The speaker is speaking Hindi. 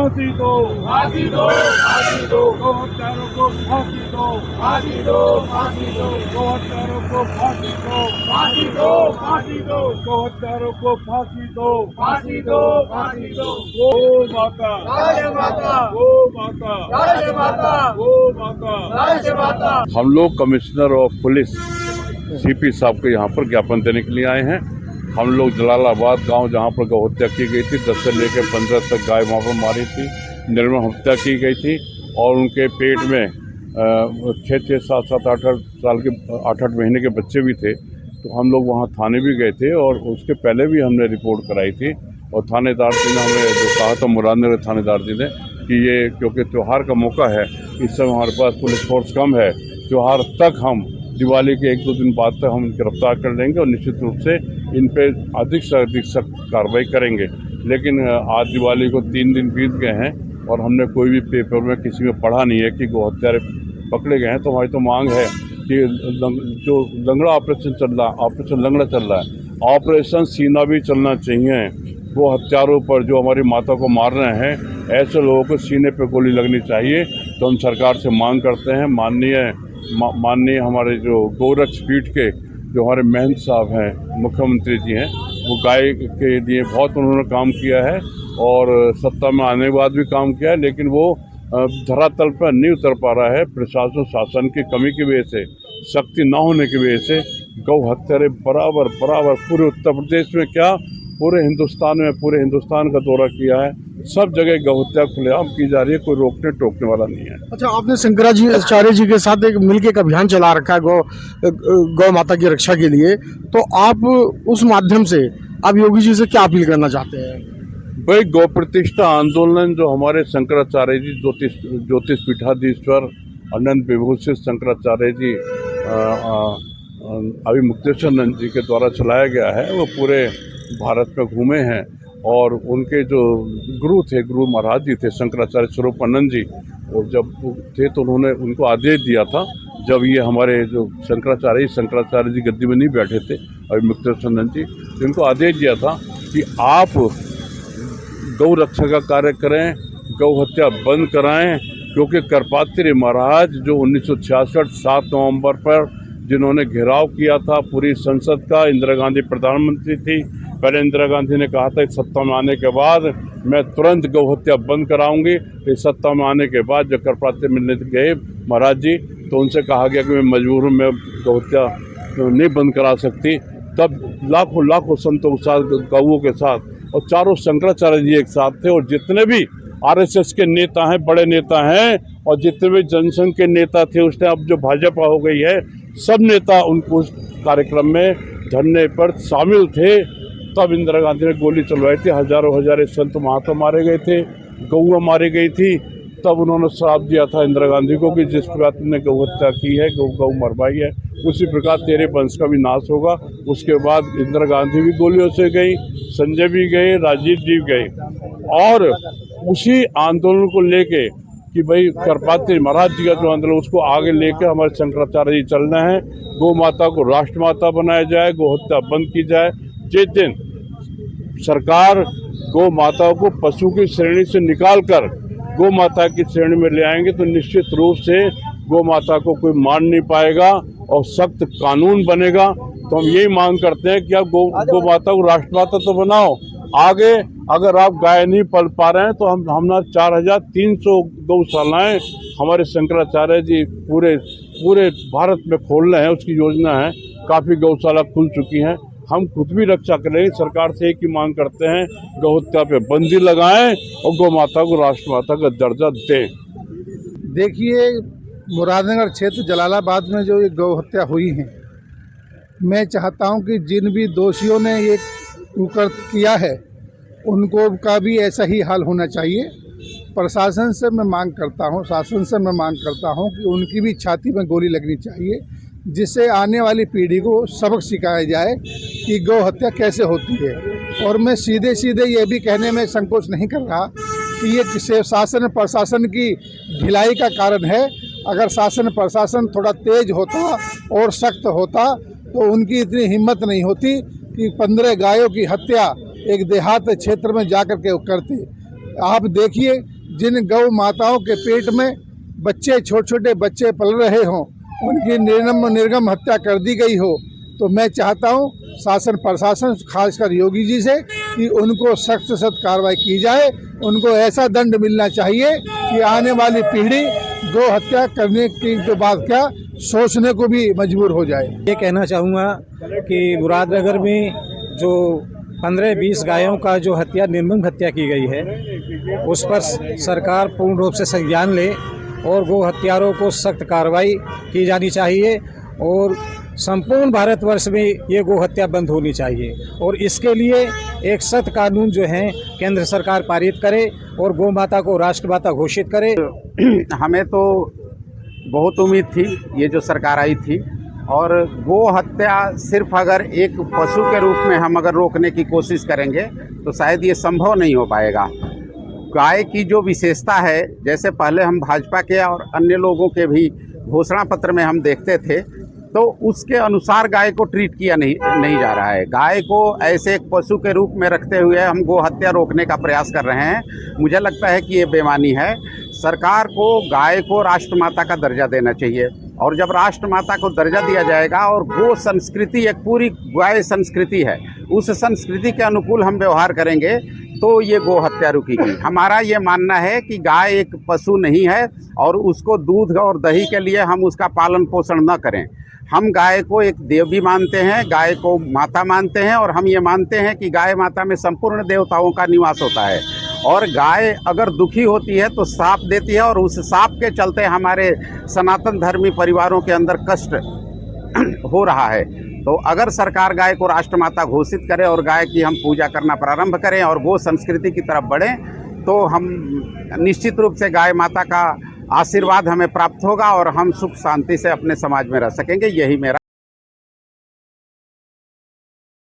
फांसी दो, फांसी दो, फांसी दो, गौ हत्यारों को फांसी दो, फांसी दो, फांसी दो, गौ हत्यारों को फांसी दो, फांसी दो, फांसी दो, गौ हत्यारों को फांसी दो, फांसी दो, फांसी दो। गौ माता, राजय माता, गौ माता, राजय माता, गौ माता। राजय माता। हम लोग कमिश्नर ऑफ पुलिस सीपी साहब को यहाँ पर ज्ञापन देने के लिए आए हैं। हम लोग जलालाबाद गांव जहाँ पर गौ हत्या की गई थी, 10 से लेकर 15 तक गाय वहाँ पर मारी थी, निर्मम हत्या की गई थी और उनके पेट में 6-6, 7-7, 8-8 साल के 8-8 महीने के बच्चे भी थे। तो हम लोग वहाँ थाने भी गए थे और उसके पहले भी हमने रिपोर्ट कराई थी और थानेदार जी ने हमें जो कहा था, मुरादनगर थानेदार जी ने, कि ये क्योंकि त्यौहार का मौका है, इस समय हमारे पास पुलिस फोर्स कम है, त्यौहार तक हम दिवाली के 1-2 दिन बाद तक हम गिरफ्तार कर लेंगे और निश्चित रूप से इन पे अधिक से अधिक सख्त कार्रवाई करेंगे। लेकिन आज दिवाली को 3 दिन बीत गए हैं और हमने कोई भी पेपर में किसी में पढ़ा नहीं है कि गौ हत्यारे पकड़े गए हैं। तो हमारी तो मांग है कि जो लंगड़ा ऑपरेशन चल रहा है, ऑपरेशन लंगड़ा चल रहा है, ऑपरेशन सीना भी चलना चाहिए। वो हत्यारों पर जो हमारी माता को मार रहे हैं, ऐसे लोगों को सीने पे गोली लगनी चाहिए। तो हम सरकार से मांग करते हैं, माननीय हमारे जो गोरक्ष पीठ के जो हमारे महंत साहब हैं, मुख्यमंत्री जी हैं, वो गाय के लिए बहुत उन्होंने काम किया है और सत्ता में आने के बाद भी काम किया है, लेकिन वो धरातल पर नहीं उतर पा रहा है। प्रशासन शासन की कमी की वजह से, शक्ति न होने की वजह से गौ हत्यारे बराबर पूरे उत्तर प्रदेश में क्या पूरे हिंदुस्तान में, पूरे हिंदुस्तान का दौरा किया है, सब जगह गौ हत्या खुलेआम की जा रही है, कोई रोकने टोकने वाला नहीं है। अच्छा, आपने शंकराचार्य जी के साथ एक मिलके एक अभियान चला रखा है गौ माता की रक्षा के लिए, तो आप उस माध्यम से आप योगी जी से क्या अपील करना चाहते हैं? भाई, गौ प्रतिष्ठा आंदोलन जो हमारे शंकराचार्य जी ज्योतिष पीठाधीश्वर अनंत विभूषित शंकराचार्य जी अभी मुक्तेश्वर जी के द्वारा चलाया गया है, वो पूरे भारत में घूमे हैं और उनके जो गुरु महाराज जी थे शंकराचार्य स्वरूपानंद जी, और जब थे तो उन्होंने उनको आदेश दिया था, जब ये हमारे जो शंकराचार्य जी गद्दी में नहीं बैठे थे अभी मुक्तेश्वर जी, तो इनको आदेश दिया था कि आप गौ रक्षा का कार्य करें, गौ हत्या बंद कराएं। क्योंकि करपात्री महाराज जो 1966 7 नवंबर पर जिन्होंने घेराव किया था पूरी संसद का, इंदिरा गांधी प्रधानमंत्री थी, पहले इंदिरा गांधी ने कहा था सत्ता में आने के बाद मैं तुरंत गौ हत्या बंद कराऊंगी। तो सत्ता में आने के बाद जब करपात्री मिलने गए महाराज जी, तो उनसे कहा गया कि मैं मजबूर हूँ, मैं गौ हत्या नहीं बंद करा सकती। तब लाखों संतों के साथ, गौओं के साथ, और चारों शंकराचार्य जी एक साथ थे, और जितने भी आरएसएस के नेता हैं, बड़े नेता हैं, और जितने भी जनसंघ के नेता थे उस टाइम, अब जो भाजपा हो गई है, सब नेता उनको उस कार्यक्रम में धरने पर शामिल थे। तब इंदिरा गांधी ने गोली चलवाई थी, हजारों संत महात्मा मारे गए थे, गौआ मारी गई थी। तब उन्होंने श्राप दिया था इंदिरा गांधी को कि जिस प्रकार तुमने गौ हत्या की है, गौ मरवाई है, उसी प्रकार तेरे वंश का भी नाश होगा। उसके बाद इंदिरा गांधी भी गोलियों से गई, संजय भी गए, राजीव जी भी गए, और उसी आंदोलन को लेके कि भाई करपात्री महाराज जी का जो आंदोलन, उसको आगे लेकर हमारे शंकराचार्य जी चलना है। गौ माता को राष्ट्रमाता बनाया जाए, गौ हत्या बंद की जाए। जिस दिन सरकार गौ माता को पशु की श्रेणी से निकालकर गौ माता की श्रेणी में ले आएंगे, तो निश्चित रूप से गौ माता को कोई मार नहीं पाएगा और सख्त कानून बनेगा। तो हम यही मांग करते हैं कि आप गौ माता को राष्ट्रमाता तो बनाओ। आगे अगर आप गाय नहीं पल पा रहे हैं तो हम ना 4300 गौशालाएं हमारे शंकराचार्य जी पूरे भारत में खोल रहे हैं, उसकी योजना है। काफ़ी गौशाला खुल चुकी हैं। हम खुद भी रक्षा करेंगे। सरकार से एक ही मांग करते हैं, गौ हत्या पे बंदी लगाएं और गौ माता को राष्ट्रमाता का दर्जा दें। देखिए, मुरादनगर क्षेत्र जलालाबाद में जो ये गौ हत्या हुई है, मैं चाहता हूं कि जिन भी दोषियों ने ये कुकृत्य किया है उनको का भी ऐसा ही हाल होना चाहिए। प्रशासन से मैं मांग करता हूं, शासन से मैं मांग करता हूं कि उनकी भी छाती में गोली लगनी चाहिए, जिससे आने वाली पीढ़ी को सबक सिखाया जाए कि गौ हत्या कैसे होती है। और मैं सीधे ये भी कहने में संकोच नहीं कर रहा कि ये शासन प्रशासन की ढिलाई का कारण है। अगर शासन प्रशासन थोड़ा तेज होता और सख्त होता तो उनकी इतनी हिम्मत नहीं होती कि 15 गायों की हत्या एक देहात क्षेत्र में जाकर के करते। आप देखिए जिन गौ माताओं के पेट में बच्चे, छोटे छोटे बच्चे पल रहे हों, उनकी निर्गम हत्या कर दी गई हो, तो मैं चाहता हूं शासन प्रशासन खासकर योगी जी से कि उनको सख्त सख्त कार्रवाई की जाए। उनको ऐसा दंड मिलना चाहिए कि आने वाली पीढ़ी गौ हत्या करने के बाद क्या सोचने को भी मजबूर हो जाए। ये कहना चाहूँगा कि मुरादनगर में जो 15-20 गायों का जो हत्या, निर्मम हत्या की गई है, उस पर सरकार पूर्ण रूप से संज्ञान ले और गो हत्यारों को सख्त कार्रवाई की जानी चाहिए और संपूर्ण भारतवर्ष में ये गो हत्या बंद होनी चाहिए। और इसके लिए एक सख्त कानून जो है केंद्र सरकार पारित करे और गौ माता को राष्ट्रमाता घोषित करे। हमें तो बहुत उम्मीद थी ये जो सरकार आई थी, और गो हत्या सिर्फ अगर एक पशु के रूप में हम अगर रोकने की कोशिश करेंगे तो शायद ये संभव नहीं हो पाएगा। गाय की जो विशेषता है, जैसे पहले हम भाजपा के और अन्य लोगों के भी घोषणा पत्र में हम देखते थे, तो उसके अनुसार गाय को ट्रीट किया नहीं जा रहा है। गाय को ऐसे एक पशु के रूप में रखते हुए हम गो हत्या रोकने का प्रयास कर रहे हैं। मुझे लगता है कि ये बेईमानी है। सरकार को गाय को राष्ट्रमाता का दर्जा देना चाहिए, और जब राष्ट्रमाता को दर्जा दिया जाएगा और गो संस्कृति एक पूरी गाय संस्कृति है, उस संस्कृति के अनुकूल हम व्यवहार करेंगे तो ये गो हत्या रुकेगी। हमारा ये मानना है कि गाय एक पशु नहीं है और उसको दूध और दही के लिए हम उसका पालन पोषण न करें। हम गाय को एक देवी मानते हैं, गाय को माता मानते हैं, और हम ये मानते हैं कि गाय माता में संपूर्ण देवताओं का निवास होता है। और गाय अगर दुखी होती है तो साप देती है, और उस साप के चलते हमारे सनातन धर्मी परिवारों के अंदर कष्ट हो रहा है। तो अगर सरकार गाय को राष्ट्रमाता घोषित करे और गाय की हम पूजा करना प्रारंभ करें और गो संस्कृति की तरफ बढ़ें, तो हम निश्चित रूप से गाय माता का आशीर्वाद हमें प्राप्त होगा और हम सुख शांति से अपने समाज में रह सकेंगे। यही मेरा